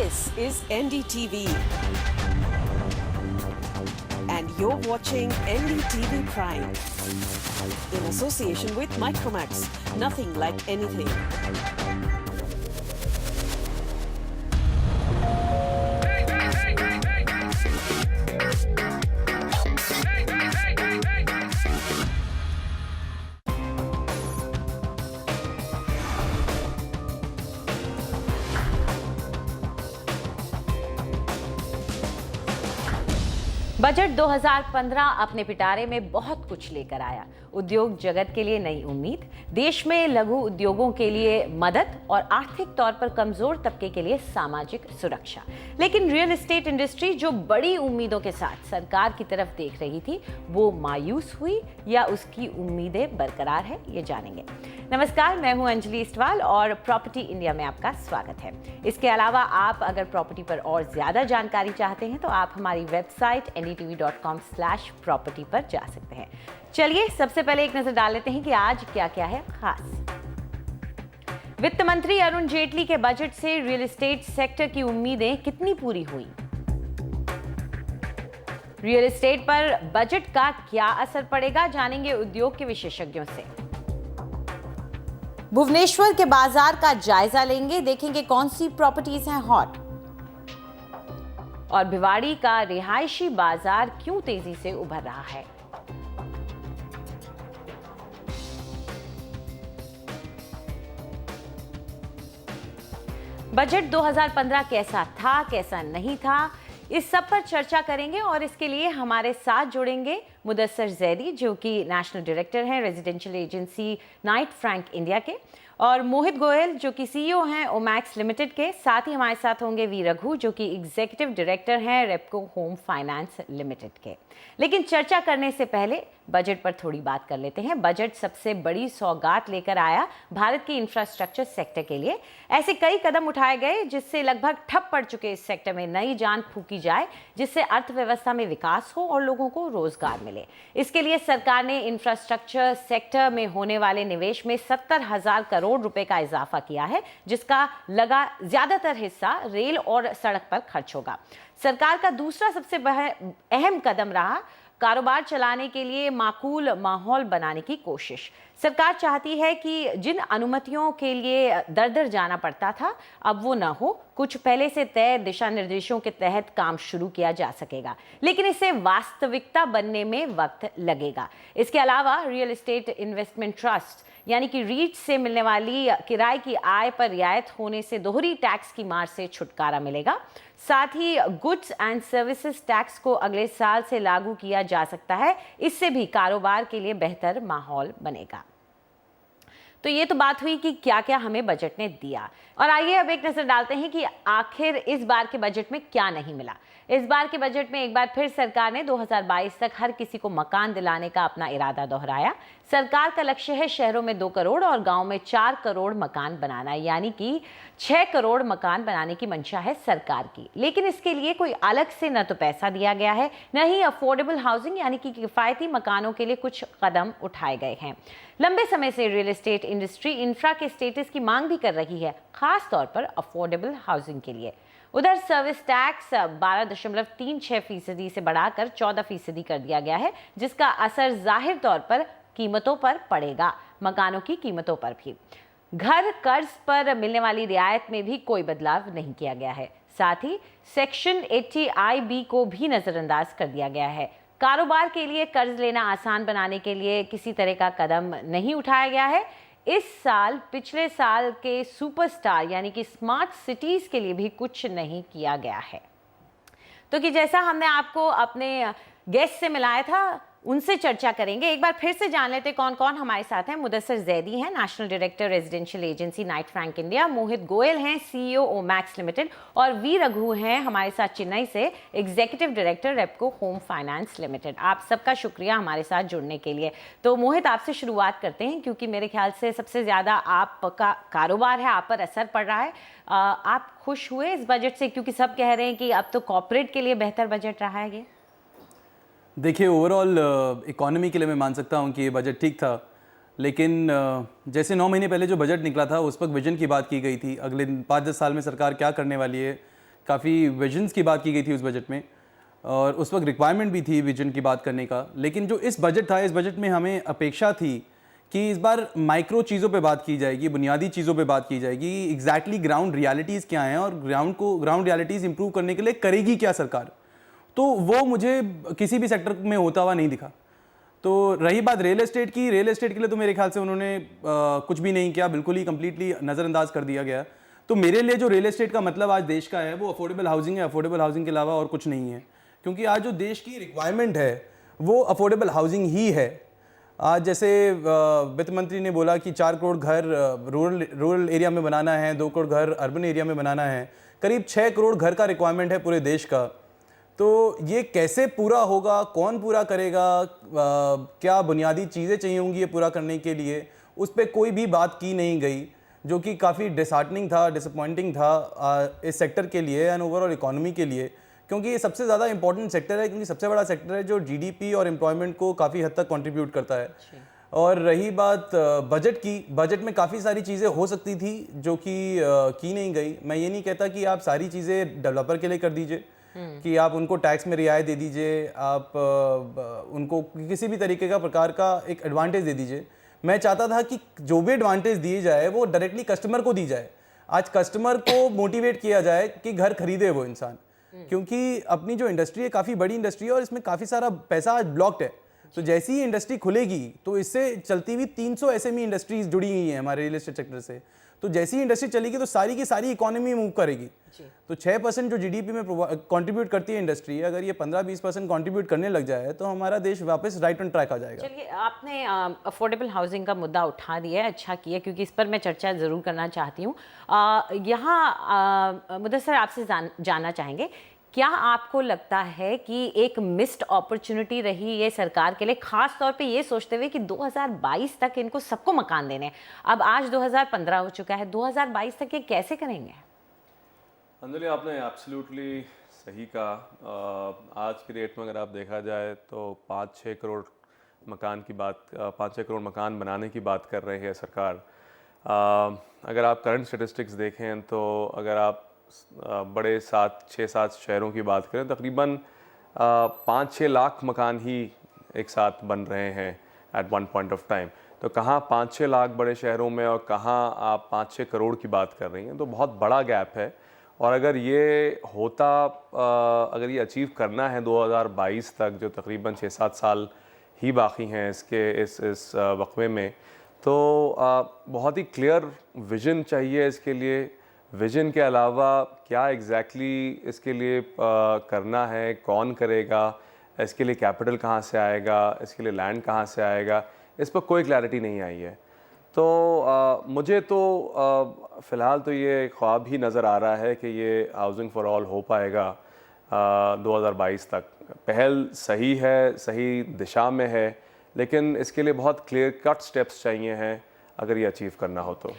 This is NDTV. And you're watching NDTV Prime. In association with Micromax. Nothing like anything. Budget 2015 अपने पिटारे में बहुत कुछ लेकर आया। उद्योग जगत के लिए नई उम्मीद, देश में लघु उद्योगों के लिए मदद और आर्थिक तौर पर कमजोर तबके के लिए सामाजिक सुरक्षा। लेकिन रियल एस्टेट इंडस्ट्री जो बड़ी उम्मीदों के साथ सरकार की तरफ देख रही थी, वो मायूस हुई या उसकी उम्मीदें बरकरार है, ये जानेंगे। नमस्कार, मैं हूं अंजलि इस्टवाल और प्रॉपर्टी इंडिया में आपका स्वागत है। इसके अलावा आप अगर प्रॉपर्टी पर और ज्यादा जानकारी चाहते हैं तो आप हमारी वेबसाइट ndtv.com/property पर जा सकते हैं। चलिए सबसे पहले एक नजर डाल लेते हैं कि आज क्या क्या है खास। वित्त मंत्री अरुण जेटली के बजट से रियल एस्टेट सेक्टर की उम्मीदें कितनी पूरी हुई? रियल एस्टेट पर बजट का क्या असर पड़ेगा, जानेंगे उद्योग के विशेषज्ञों से। भुवनेश्वर के बाजार का जायजा लेंगे, देखेंगे कौन सी प्रॉपर्टीज हैं हॉट। और भिवाड़ी का रिहायशी बाजार क्यों तेजी से उभर रहा है। बजट 2015 कैसा था, कैसा नहीं था, इस सब पर चर्चा करेंगे और इसके लिए हमारे साथ जुड़ेंगे मुदस्सर जैदी, जो कि नेशनल डायरेक्टर हैं residential agency Knight Frank India के, और मोहित गोयल जो कि सीईओ हैं ओमैक्स लिमिटेड के। साथ ही हमारे साथ होंगे वी रघु, जो कि एग्जीक्यूटिव डायरेक्टर हैं रेपको होम फाइनेंस लिमिटेड के। लेकिन चर्चा करने से पहले बजट पर थोड़ी बात कर लेते हैं। बजट सबसे बड़ी सौगात लेकर आया भारत के इंफ्रास्ट्रक्चर सेक्टर के लिए। ऐसे कई कदम उठाए गए जिससे लगभग ठप पड़ चुके इस सेक्टर में नई जान फूंकी जाए, जिससे अर्थव्यवस्था में विकास हो और लोगों को रोजगार मिले। इसके लिए सरकार ने इंफ्रास्ट्रक्चर सेक्टर में होने वाले निवेश में 70,000 करोड़ रुपए का इजाफा किया है, जिसका लगा ज्यादातर हिस्सा रेल और सड़क पर खर्च होगा। सरकार का दूसरा सबसे अहम कदम रहा कारोबार चलाने के लिए माकूल माहौल बनाने की कोशिश। सरकार चाहती है कि जिन अनुमतियों के लिए दर जाना पड़ता था, अब वो ना हो। कुछ पहले से तय दिशा निर्देशों के तहत काम शुरू किया जा सकेगा, लेकिन इसे वास्तविकता बनने में वक्त लगेगा। इसके अलावा रियल एस्टेट इन्वेस्टमेंट ट्रस्ट यानी कि रीट से मिलने वाली किराए की आय पर रियायत होने से दोहरी टैक्स की मार से छुटकारा मिलेगा। साथ ही गुड्स एंड सर्विसेज टैक्स को अगले साल से लागू किया जा सकता है। इससे भी कारोबार के लिए बेहतर माहौल बनेगा। तो ये तो बात हुई कि क्या क्या हमें बजट ने दिया, और आइए अब एक नजर डालते हैं कि आखिर इस बार के बजट में क्या नहीं मिला। इस बार के बजट में एक बार फिर सरकार ने 2022 तक हर किसी को मकान दिलाने का अपना इरादा दोहराया। सरकार का लक्ष्य है शहरों में 2 करोड़ और गांव में 4 करोड़ मकान बनाना, यानी कि 6 करोड़ मकान बनाने की मंशा है सरकार की। लेकिन इसके लिए कोई अलग से न तो पैसा दिया गया है, न ही अफोर्डेबल हाउसिंग यानी कि किफायती मकानों के लिए कुछ कदम उठाए गए हैं। लंबे समय से रियल एस्टेट इंडस्ट्री इंफ्रा के स्टेटस की मांग भी कर रही है, खास तौर पर अफोर्डेबल हाउसिंग के लिए। उधर सर्विस टैक्स 12.36% से बढ़ाकर 14% कर दिया गया है, जिसका असर जाहिर तौर पर कीमतों पर पड़ेगा, मकानों की कीमतों पर भी। घर कर्ज पर मिलने वाली रियायत में भी कोई बदलाव नहीं किया गया है। साथ ही सेक्शन 80IB को भी नजरअंदाज कर दिया गया है। कारोबार के लिए कर्ज लेना आसान बनाने के लिए किसी तरह का कदम नहीं उठाया गया है। इस साल पिछले साल के सुपरस्टार यानी कि स्मार्ट सिटीज के लिए भी कुछ नहीं किया गया है। तो कि जैसा हमने आपको अपने गेस्ट से मिलाया था, उनसे चर्चा करेंगे। एक बार फिर से जान लेते कौन कौन हमारे साथ हैं। मुदस्सर जैदी हैं, national director residential agency Knight Frank India. Mohit Goyal हैं, सीईओ ओमैक्स लिमिटेड। और वी रघु हैं हमारे साथ चेन्नई से, executive director Repco home finance limited. आप सबका शुक्रिया हमारे साथ जुड़ने के लिए। तो मोहित, आपसे शुरुआत करते हैं, क्योंकि मेरे ख्याल से सबसे ज़्यादा आपका कारोबार है, आप पर असर पड़ रहा है। आप खुश हुए इस बजट से, क्योंकि सब कह रहे हैं कि अब तो कॉर्पोरेट के लिए बेहतर बजट रहा है ये? देखिए, ओवरऑल इकोनॉमी के लिए मैं मान सकता हूँ कि ये बजट ठीक था, लेकिन जैसे 9 महीने पहले जो बजट निकला था उस पर विजन की बात की गई थी, अगले 5-10 साल में सरकार क्या करने वाली है, काफ़ी विजन्स की बात की गई थी उस बजट में, और उस वक्त रिक्वायरमेंट भी थी विजन की बात करने का। लेकिन जो इस बजट था, इस बजट में हमें अपेक्षा थी कि इस बार माइक्रो चीज़ों पे बात की जाएगी, बुनियादी चीज़ों पे बात की जाएगी, एग्जैक्टली ग्राउंड रियलिटीज़ क्या हैं और ग्राउंड रियलिटीज़ इंप्रूव करने के लिए करेगी क्या सरकार। तो वो मुझे किसी भी सेक्टर में होता हुआ नहीं दिखा। तो रही बात रियल एस्टेट की, रियल एस्टेट के लिए तो मेरे ख्याल से उन्होंने कुछ भी नहीं किया, बिल्कुल ही कंप्लीटली नज़रअंदाज कर दिया गया। तो मेरे लिए जो रियल एस्टेट का मतलब आज देश का है वो अफोर्डेबल हाउसिंग है, अफोर्डेबल हाउसिंग के अलावा और कुछ नहीं है। क्योंकि आज जो देश की रिक्वायरमेंट है वो अफोर्डेबल हाउसिंग ही है। आज जैसे वित्त मंत्री ने बोला कि 4 करोड़ घर रूरल एरिया में बनाना है, 2 करोड़ घर अर्बन एरिया में बनाना है, करीब 6 करोड़ घर का रिक्वायरमेंट है पूरे देश का। तो ये कैसे पूरा होगा, कौन पूरा करेगा, क्या बुनियादी चीज़ें चाहिए होंगी ये पूरा करने के लिए, उस पर कोई भी बात की नहीं गई, जो कि काफ़ी डिसहार्टनिंग था, डिसअपॉइंटिंग था इस सेक्टर के लिए एंड ओवरऑल इकोनॉमी के लिए। क्योंकि ये सबसे ज़्यादा इंपॉर्टेंट सेक्टर है, क्योंकि सबसे बड़ा सेक्टर है जो जीडीपी और एम्प्लॉयमेंट को काफ़ी हद तक कंट्रीब्यूट करता है। और रही बात बजट की, बजट में काफ़ी सारी चीज़ें हो सकती थी जो कि की नहीं गई। मैं ये नहीं कहता कि आप सारी चीज़ें डेवलपर के लिए कर दीजिए, कि आप उनको टैक्स में रियायत दे दीजिए, आप उनको किसी भी तरीके का प्रकार का एक एडवांटेज दे दीजिए। मैं चाहता था कि जो भी एडवांटेज दिए जाए वो डायरेक्टली कस्टमर को दी जाए। आज कस्टमर को मोटिवेट किया जाए कि घर खरीदे वो इंसान, क्योंकि अपनी जो इंडस्ट्री है काफ़ी बड़ी इंडस्ट्री है और इसमें काफ़ी सारा पैसा आज ब्लॉक्ड है। तो जैसी ही इंडस्ट्री खुलेगी तो इससे चलती हुई 300 एसएमई इंडस्ट्रीज जुड़ी हुई हैं हमारे रियल एस्टेट सेक्टर से। तो जैसी ही इंडस्ट्री चलेगी तो सारी की सारी इकोनॉमी मूव करेगी। तो 6% जो जीडीपी में कंट्रीब्यूट करती है इंडस्ट्री, अगर ये 15-20% कंट्रीब्यूट करने लग जाए तो हमारा देश वापस राइट ऑन ट्रैक आ जाएगा। चलिए, आपने अफोर्डेबल हाउसिंग का मुद्दा उठा दिया है, अच्छा किया, क्योंकि इस पर मैं चर्चा ज़रूर करना चाहती हूँ। यहाँ मुदस्सर आपसे जानना चाहेंगे, क्या आपको लगता है कि एक मिस्ड अपॉर्चुनिटी रही ये सरकार के लिए, खास तौर पे ये सोचते हुए कि 2022 तक इनको सबको मकान देने हैं? अब आज 2015 हो चुका है, 2022 तक ये कैसे करेंगे? अंजलि, आपने एब्सोल्युटली सही कहा। आज की डेट में अगर आप देखा जाए तो 5-6 करोड़ मकान की बात, 5-6 करोड़ मकान बनाने की बात कर रही है सरकार। अगर आप करंट स्टेटिस्टिक्स देखें तो अगर आप बड़े 6-7 शहरों की बात करें, तकरीबन 5-6 लाख मकान ही एक साथ बन रहे हैं at one point of time. तो कहाँ 5-6 लाख बड़े शहरों में और कहाँ आप 5-6 करोड़ की बात कर रही हैं, तो बहुत बड़ा गैप है। और अगर ये होता, अगर ये अचीव करना है 2022 तक, जो तकरीबन 6-7 साल ही बाकी हैं इसके इस वक्फे में, तो बहुत ही क्लियर विजन चाहिए इसके लिए। विजन के अलावा क्या एग्जैक्टली इसके लिए करना है, कौन करेगा, इसके लिए कैपिटल कहाँ से आएगा, इसके लिए लैंड कहाँ से आएगा, इस पर कोई क्लैरिटी नहीं आई है। तो मुझे तो फ़िलहाल तो ये ख्वाब ही नज़र आ रहा है कि ये हाउसिंग फॉर ऑल हो पाएगा 2022 तक। पहल सही है, सही दिशा में है, लेकिन इसके लिए बहुत क्लियर कट स्टेप्स चाहिए हैं अगर ये अचीव करना हो तो।